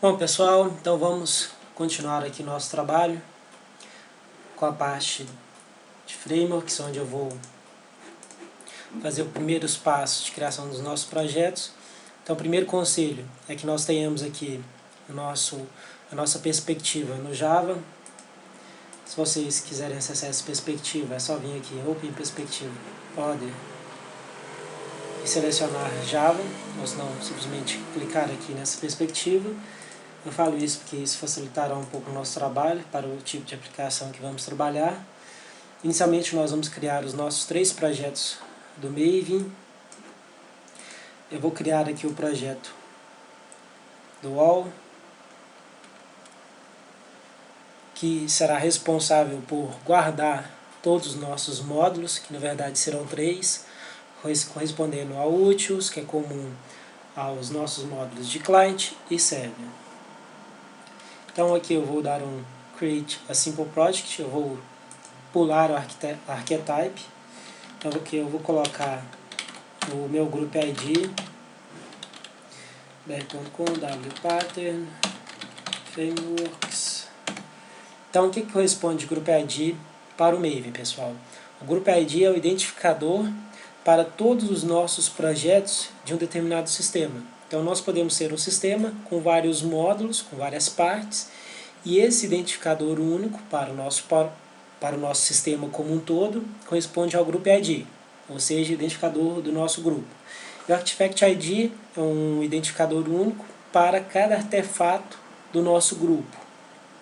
Bom pessoal, então vamos continuar aqui nosso trabalho com a parte de frameworks, onde eu vou fazer os primeiros passos de criação dos nossos projetos. Então o primeiro conselho é que nós tenhamos aqui a nossa perspectiva no Java. Se vocês quiserem acessar essa perspectiva, é só vir aqui, Open Perspective Order, e selecionar Java, ou se não, simplesmente clicar aqui nessa perspectiva. Eu falo isso porque isso facilitará um pouco o nosso trabalho para o tipo de aplicação que vamos trabalhar. Inicialmente nós vamos criar os nossos 3 projetos do Maven. Eu vou criar aqui o projeto do All, que será responsável por guardar todos os nossos módulos, que na verdade serão 3, correspondendo ao Utils, que é comum aos nossos módulos de client e server. Então aqui eu vou dar um Create a Simple Project, eu vou pular o Archetype. Então aqui eu vou colocar o meu Group ID, br.com, wpattern, frameworks. Então o que corresponde de Group ID para o Maven, pessoal? O Group ID é o identificador para todos os nossos projetos de um determinado sistema. Então nós podemos ser um sistema com vários módulos, com várias partes, e esse identificador único para o nosso sistema como um todo corresponde ao Group ID, ou seja, identificador do nosso grupo. E o Artifact ID é um identificador único para cada artefato do nosso grupo.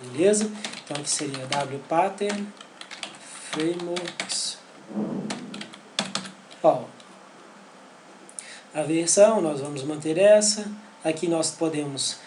Beleza? Então aqui seria wpattern frameworks. Ó, a versão nós vamos manter essa. Aqui nós podemos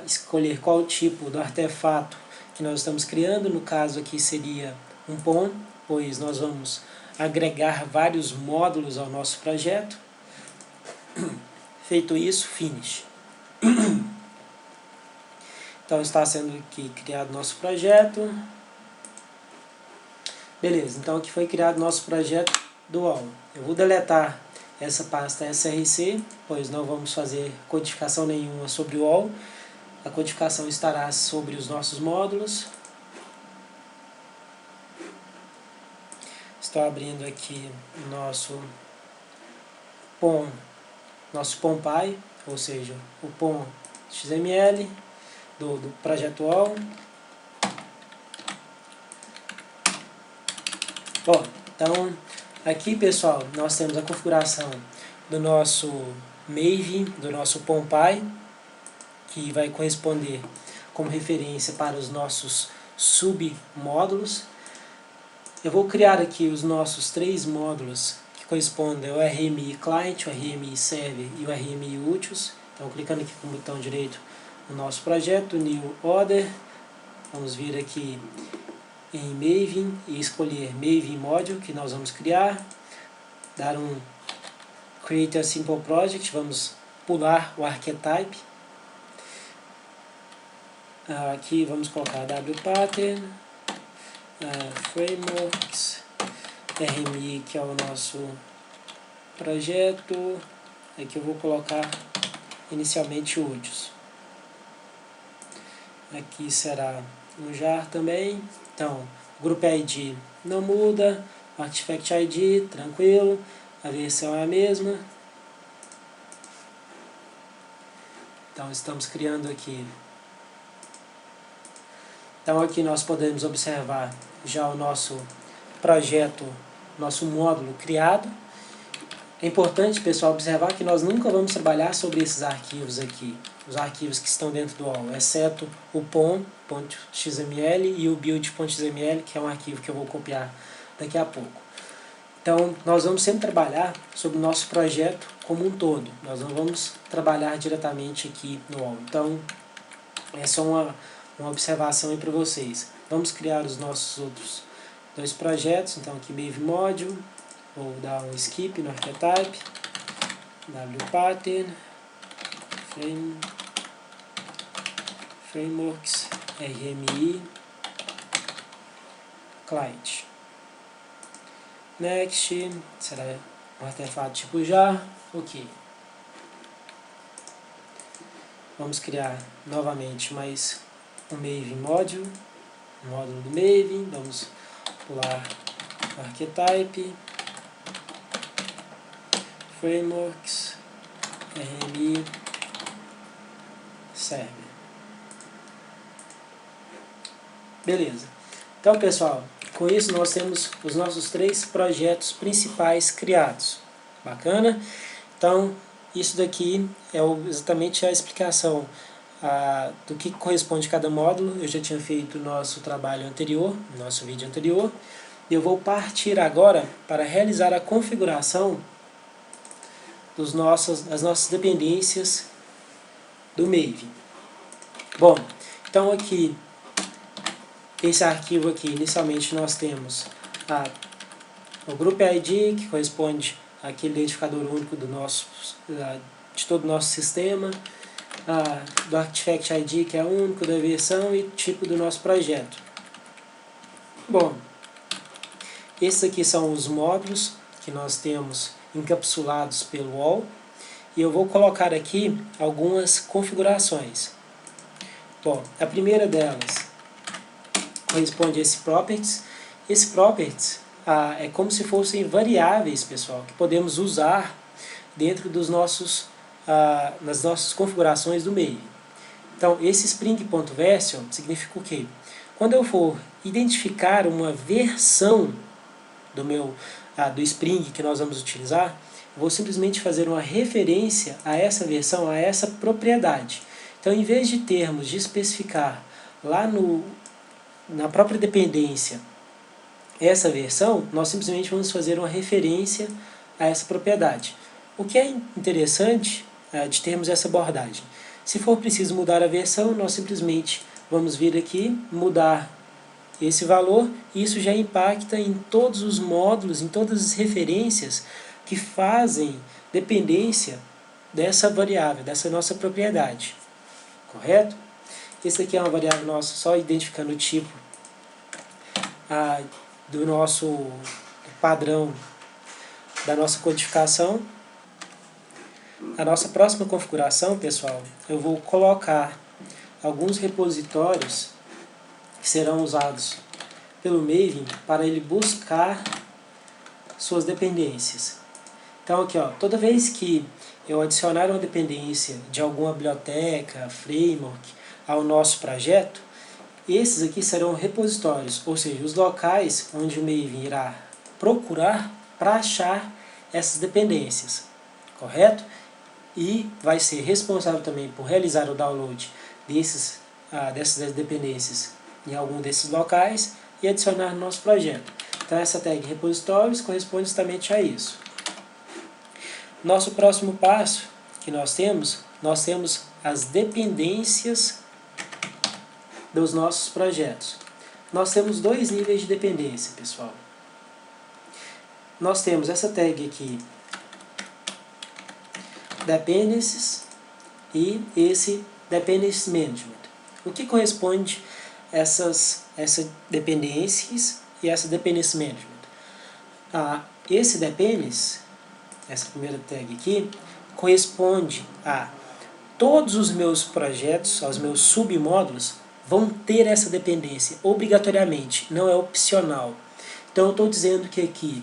escolher qual o tipo do artefato que nós estamos criando. No caso aqui seria um POM, pois nós vamos agregar vários módulos ao nosso projeto. Feito isso, finish. Então está sendo aqui criado nosso projeto. Beleza, então aqui foi criado nosso projeto do All. Eu vou deletar essa pasta src, pois não vamos fazer codificação nenhuma sobre o All. A codificação estará sobre os nossos módulos. Estou abrindo aqui o nosso POM.py, ou seja, o POM XML do projeto All. Bom, então aqui pessoal, nós temos a configuração do nosso Maven, do nosso POM.py, que vai corresponder como referência para os nossos submódulos. Eu vou criar aqui os nossos 3 módulos que correspondem ao RMI Client, o RMI Server e o RMI Utils. Então, clicando aqui com o botão direito no nosso projeto, New Order, vamos vir aqui em Maven e escolher Maven Module, que nós vamos criar, dar um Create a Simple Project, vamos pular o Archetype. Aqui vamos colocar wpattern, frameworks, RMI, que é o nosso projeto. Aqui eu vou colocar inicialmente Utils. Aqui será um jar também. Então, Group ID não muda, Artifact ID, tranquilo, a versão é a mesma. Então, estamos criando aqui. Então, aqui nós podemos observar já o nosso projeto, nosso módulo criado. É importante, pessoal, observar que nós nunca vamos trabalhar sobre esses arquivos aqui, os arquivos que estão dentro do All, exceto o pom.xml e o build.xml, que é um arquivo que eu vou copiar daqui a pouco. Então, nós vamos sempre trabalhar sobre o nosso projeto como um todo, nós não vamos trabalhar diretamente aqui no All. Então, é só uma observação aí para vocês. Vamos criar os nossos outros 2 projetos, então aqui Maven Module. Vou dar um skip no Archetype, wpattern, frameworks, RMI, client. Next, será um artefato tipo jar, ok. vamos criar novamente mais um Maven Module, um módulo do Maven, vamos pular Archetype, Frameworks, RMI, Server. Beleza. Então, pessoal, com isso nós temos os nossos 3 projetos principais criados. Bacana? Então, isso daqui é exatamente a explicação do que corresponde a cada módulo. Eu já tinha feito o nosso trabalho anterior, nosso vídeo anterior. Eu vou partir agora para realizar a configuração das nossas dependências do Maven. Bom, então aqui, esse arquivo aqui, inicialmente nós temos o Group ID, que corresponde àquele identificador único de todo o nosso sistema, do Artifact ID, que é único da versão, e tipo do nosso projeto. Bom, esses aqui são os módulos que nós temos encapsulados pelo wall, e eu vou colocar aqui algumas configurações. Bom, a primeira delas corresponde a esse Properties. Esse Properties é como se fossem variáveis, pessoal, que podemos usar dentro das nossas configurações do Maven. Então, esse Spring.Version significa o quê? Quando eu for identificar uma versão do Spring que nós vamos utilizar, vou simplesmente fazer uma referência a essa versão, a essa propriedade. Então, em vez de especificar lá na própria dependência essa versão, nós simplesmente vamos fazer uma referência a essa propriedade. O que é interessante de termos essa abordagem. Se for preciso mudar a versão, nós simplesmente vamos vir aqui, mudar esse valor, e isso já impacta em todos os módulos, em todas as referências que fazem dependência dessa variável, dessa nossa propriedade. Correto? Esse aqui é uma variável nossa, só identificando o tipo do nosso padrão da nossa codificação. A nossa próxima configuração, pessoal, eu vou colocar alguns repositórios que serão usados pelo Maven para ele buscar suas dependências. Então aqui, toda vez que eu adicionar uma dependência de alguma biblioteca, framework, ao nosso projeto, esses aqui serão repositórios, ou seja, os locais onde o Maven irá procurar para achar essas dependências, correto? E vai ser responsável também por realizar o download dessas dependências em algum desses locais e adicionar no nosso projeto. Então essa tag repositórios corresponde justamente a isso. Nosso próximo passo que nós temos as dependências dos nossos projetos. Nós temos 2 níveis de dependência, pessoal. Nós temos essa tag aqui, Dependencies, e esse Dependency Management. O que corresponde a essas dependências e essa Dependency Management? Esse Dependency, essa primeira tag aqui, corresponde a todos os meus projetos, aos meus submódulos, vão ter essa dependência obrigatoriamente, não é opcional. Então eu estou dizendo que aqui,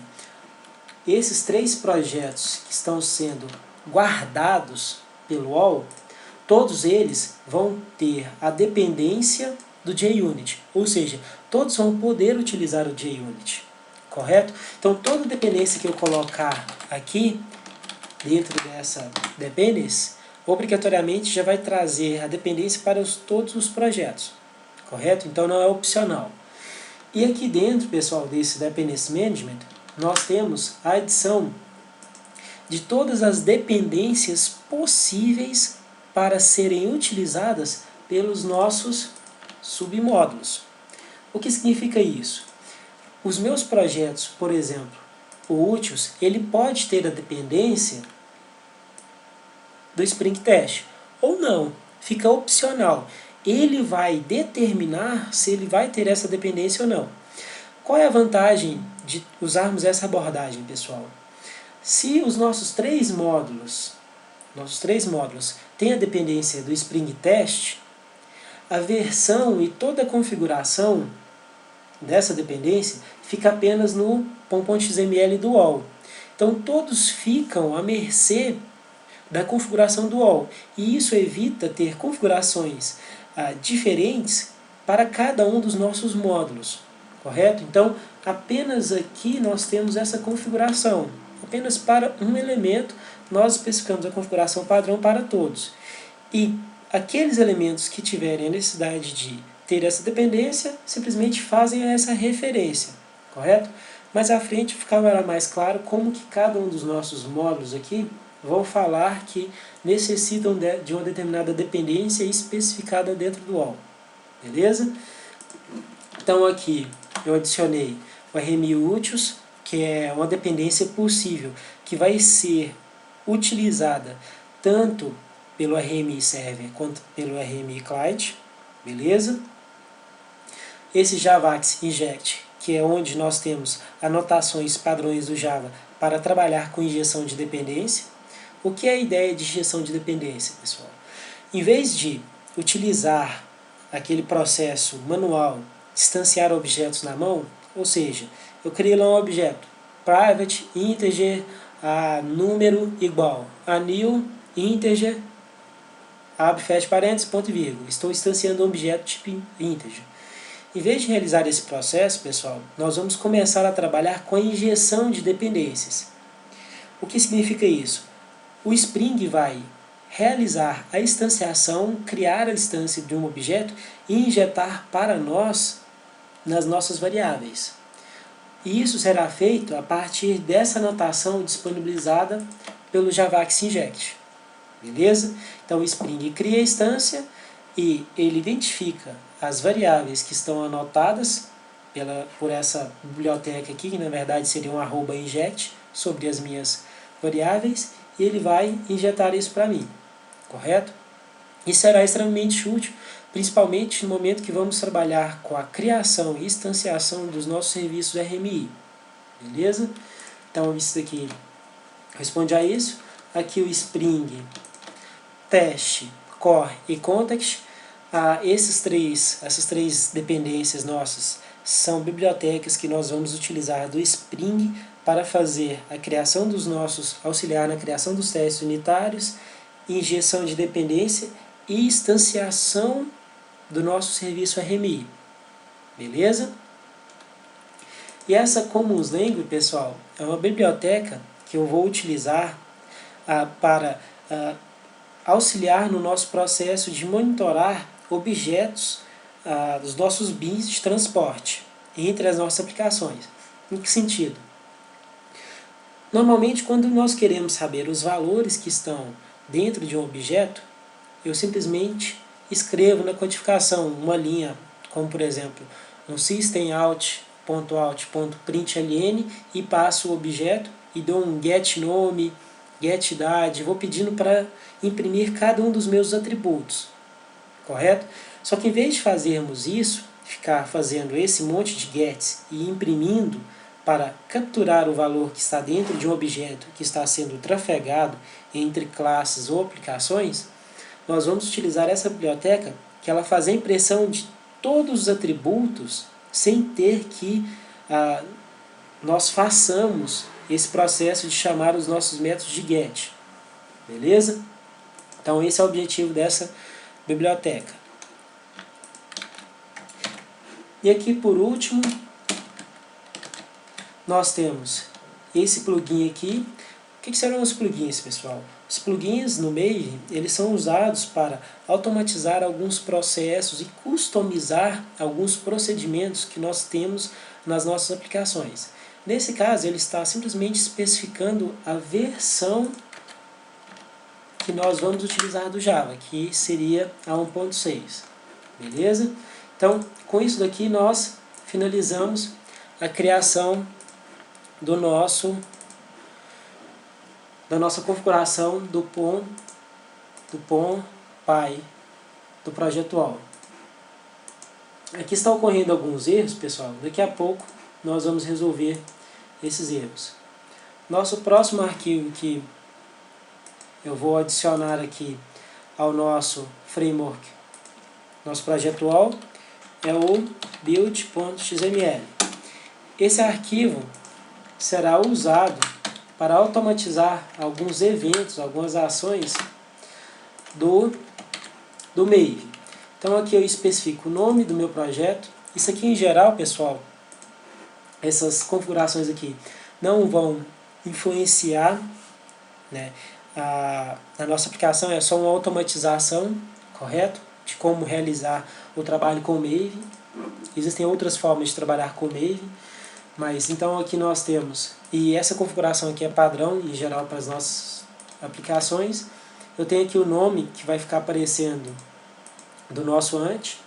esses 3 projetos que estão sendo guardados pelo wall, todos eles vão ter a dependência do JUnit, ou seja, todos vão poder utilizar o JUnit, correto? Então toda dependência que eu colocar aqui, dentro dessa dependência, obrigatoriamente já vai trazer a dependência para todos os projetos, correto? Então não é opcional. E aqui dentro, pessoal, desse Dependency Management, nós temos a adição de todas as dependências possíveis para serem utilizadas pelos nossos submódulos. O que significa isso? Os meus projetos, por exemplo, o Utils, ele pode ter a dependência do Spring Test, ou não, fica opcional. Ele vai determinar se ele vai ter essa dependência ou não. Qual é a vantagem de usarmos essa abordagem, pessoal? Se os nossos 3 módulos nossos 3 módulos, tem a dependência do Spring Test, a versão e toda a configuração dessa dependência fica apenas no pom.xml do UOL. Então todos ficam à mercê da configuração do UOL. E isso evita ter configurações diferentes para cada um dos nossos módulos. Correto? Então, apenas aqui nós temos essa configuração. Apenas para um elemento, nós especificamos a configuração padrão para todos. E aqueles elementos que tiverem a necessidade de ter essa dependência, simplesmente fazem essa referência. Correto? Mais à frente ficará mais claro como que cada um dos nossos módulos aqui vão falar que necessitam de uma determinada dependência especificada dentro do UOL. Beleza? Então aqui eu adicionei o RMI úteis, que é uma dependência possível, que vai ser utilizada tanto pelo RMI Server quanto pelo RMI Client. Beleza? Esse Javax Inject, que é onde nós temos anotações padrões do Java para trabalhar com injeção de dependência. O que é a ideia de injeção de dependência, pessoal? Em vez de utilizar aquele processo manual, instanciar objetos na mão, ou seja, eu criei lá um objeto, private, integer, número igual, new, integer, abre, fecha parênteses, ponto e vírgula. Estou instanciando um objeto tipo integer. Em vez de realizar esse processo, pessoal, nós vamos começar a trabalhar com a injeção de dependências. O que significa isso? O Spring vai realizar a instanciação, criar a instância de um objeto e injetar para nós nas nossas variáveis. E isso será feito a partir dessa anotação disponibilizada pelo Javax Inject. Beleza? Então o Spring cria a instância e ele identifica as variáveis que estão anotadas por essa biblioteca aqui, que na verdade seria um @inject sobre as minhas variáveis, e ele vai injetar isso para mim, correto? Isso será extremamente útil, principalmente no momento que vamos trabalhar com a criação e instanciação dos nossos serviços RMI, beleza? Então isso aqui responde a isso. Aqui o Spring, Teste, Core e Context, essas três dependências nossas são bibliotecas que nós vamos utilizar do Spring para fazer a criação dos auxiliar na criação dos testes unitários, injeção de dependência e instanciação do nosso serviço RMI. Beleza? E essa Commons Language, pessoal, é uma biblioteca que eu vou utilizar para auxiliar no nosso processo de monitorar objetos dos nossos bins de transporte entre as nossas aplicações. Em que sentido? Normalmente, quando nós queremos saber os valores que estão dentro de um objeto, eu simplesmente escrevo na codificação uma linha, como por exemplo, um systemout.out.println e passo o objeto e dou um get nome, get idade, vou pedindo para imprimir cada um dos meus atributos, correto? Só que em vez de fazermos isso, ficar fazendo esse monte de gets e imprimindo para capturar o valor que está dentro de um objeto que está sendo trafegado entre classes ou aplicações, nós vamos utilizar essa biblioteca que ela faz a impressão de todos os atributos sem ter que nós façamos esse processo de chamar os nossos métodos de get. Beleza? Então esse é o objetivo dessa biblioteca. E aqui por último, nós temos esse plugin aqui. O que serão os plugins, pessoal? Os plugins no Maven, eles são usados para automatizar alguns processos e customizar alguns procedimentos que nós temos nas nossas aplicações. Nesse caso, ele está simplesmente especificando a versão que nós vamos utilizar do Java, que seria a 1.6. Beleza? Então, com isso daqui, nós finalizamos a criação da nossa configuração do POM.py do projeto UOL. Aqui está ocorrendo alguns erros, pessoal. Daqui a pouco nós vamos resolver esses erros. Nosso próximo arquivo que eu vou adicionar aqui ao nosso framework, nosso projeto UOL, é o build.xml. Esse arquivo será usado para automatizar alguns eventos, algumas ações do Maven. Então aqui eu especifico o nome do meu projeto. Isso aqui em geral, pessoal, essas configurações aqui não vão influenciar, né, a nossa aplicação, é só uma automatização, correto? De como realizar o trabalho com o Maven. Existem outras formas de trabalhar com o Maven, mas então aqui nós temos, e essa configuração aqui é padrão em geral para as nossas aplicações. Eu tenho aqui o nome que vai ficar aparecendo do nosso ant.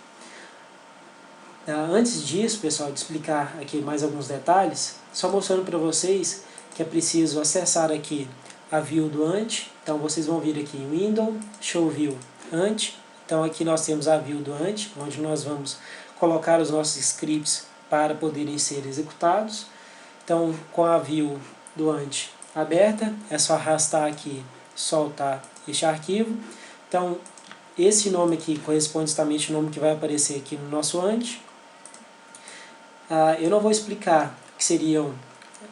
Antes disso, pessoal, de explicar aqui mais alguns detalhes, só mostrando para vocês que é preciso acessar aqui a view do ant. Então vocês vão vir aqui em Window, Show View Ant. Então aqui nós temos a view do ant, onde nós vamos colocar os nossos scripts para poderem ser executados. Então, com a view do ant aberta, é só arrastar aqui, soltar este arquivo. Então, esse nome aqui corresponde justamente ao nome que vai aparecer aqui no nosso ant. Eu não vou explicar o que seriam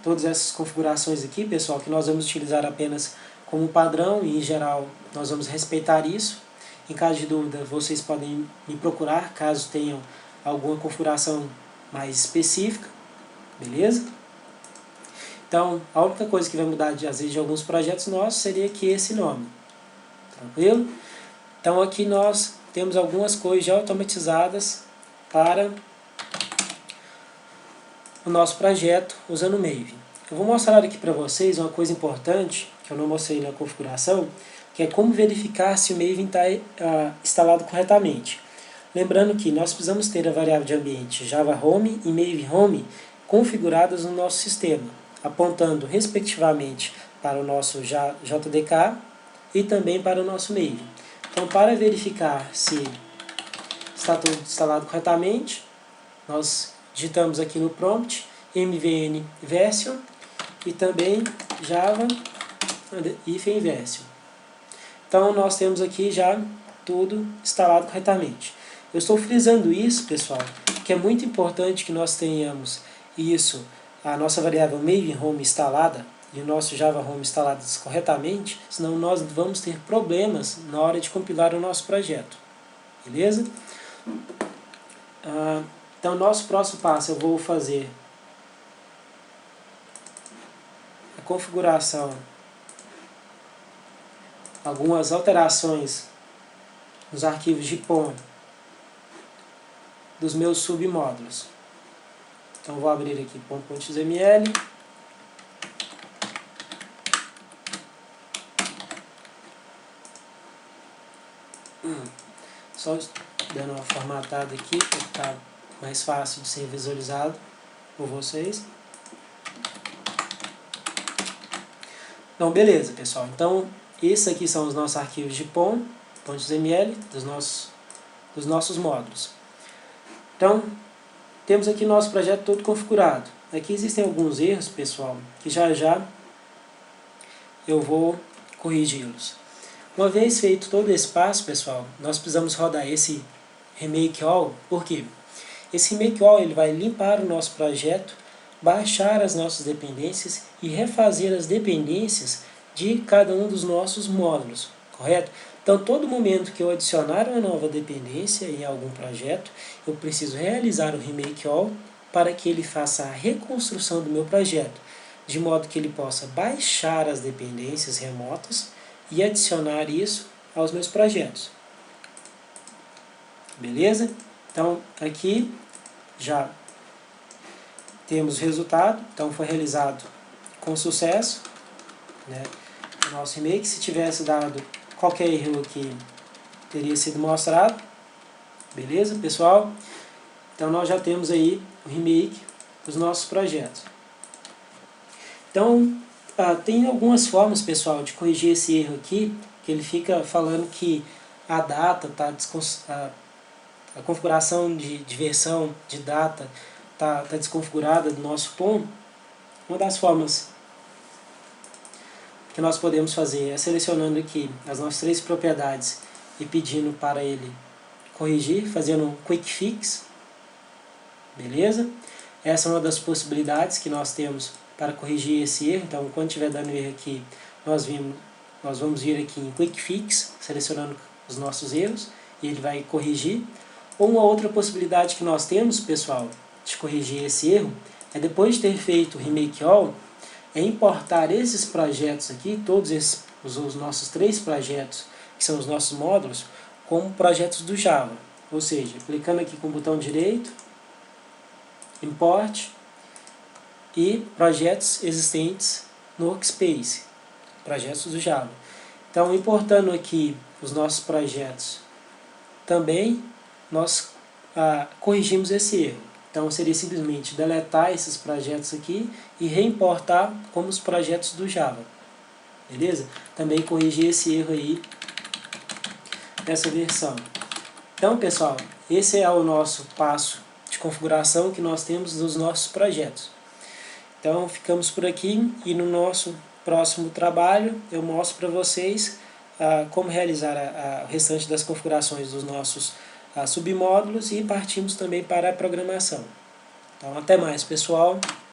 todas essas configurações aqui, pessoal, que nós vamos utilizar apenas como padrão e, em geral, nós vamos respeitar isso. Em caso de dúvida, vocês podem me procurar caso tenham alguma configuração mais específica, beleza? Então, a única coisa que vai mudar, às vezes, de alguns projetos nossos seria aqui esse nome, tranquilo? Então, aqui nós temos algumas coisas já automatizadas para o nosso projeto usando o Maven. Eu vou mostrar aqui para vocês uma coisa importante, que eu não mostrei na configuração, que é como verificar se o Maven está instalado corretamente. Lembrando que nós precisamos ter a variável de ambiente Java Home e Maven Home configuradas no nosso sistema, apontando respectivamente para o nosso JDK e também para o nosso Maven. Então, para verificar se está tudo instalado corretamente, nós digitamos aqui no prompt mvn version e também java version. Então nós temos aqui já tudo instalado corretamente. Eu estou frisando isso, pessoal, que é muito importante que nós tenhamos isso, a nossa variável Maven Home instalada e o nosso Java Home instalados corretamente, senão nós vamos ter problemas na hora de compilar o nosso projeto. Beleza? Então, nosso próximo passo, eu vou fazer a configuração, algumas alterações nos arquivos de POM dos meus submódulos. Então, vou abrir aqui pom.xml. Só dando uma formatada aqui para ficar mais fácil de ser visualizado por vocês. Então, beleza, pessoal. Então, esses aqui são os nossos arquivos de pom.xml dos nossos módulos. Então, temos aqui nosso projeto todo configurado. Aqui existem alguns erros, pessoal, que já já eu vou corrigi-los. Uma vez feito todo esse passo, pessoal, nós precisamos rodar esse remake all. Por quê? Esse remake all ele vai limpar o nosso projeto, baixar as nossas dependências e refazer as dependências de cada um dos nossos módulos, correto? Então, todo momento que eu adicionar uma nova dependência em algum projeto, eu preciso realizar o remake all para que ele faça a reconstrução do meu projeto, de modo que ele possa baixar as dependências remotas e adicionar isso aos meus projetos. Beleza? Então, aqui já temos o resultado. Então, foi realizado com sucesso, né, o nosso remake. Se tivesse dado qualquer erro aqui, teria sido mostrado. Beleza, pessoal? Então, nós já temos aí o remake dos nossos projetos. Então, tem algumas formas, pessoal, de corrigir esse erro aqui, que ele fica falando que a data está a configuração de versão de data está desconfigurada do nosso POM. Uma das formas que nós podemos fazer é selecionando aqui as nossas 3 propriedades e pedindo para ele corrigir, fazendo um quick fix, beleza? Essa é uma das possibilidades que nós temos para corrigir esse erro. Então, quando estiver dando erro aqui, nós vamos vir aqui em quick fix, selecionando os nossos erros, e ele vai corrigir. Ou uma outra possibilidade que nós temos, pessoal, de corrigir esse erro, é depois de ter feito o remake all, é importar esses projetos aqui, todos os nossos 3 projetos, que são os nossos módulos, como projetos do Java. Ou seja, clicando aqui com o botão direito, Import, e projetos existentes no Workspace, projetos do Java. Então, importando aqui os nossos projetos, também nós corrigimos esse erro. Então, seria simplesmente deletar esses projetos aqui e reimportar como os projetos do Java. Beleza? Também corrigir esse erro aí nessa versão. Então, pessoal, esse é o nosso passo de configuração que nós temos dos nossos projetos. Então, ficamos por aqui e no nosso próximo trabalho eu mostro para vocês como realizar o restante das configurações dos nossos submódulos e partimos também para a programação. Então, até mais, pessoal.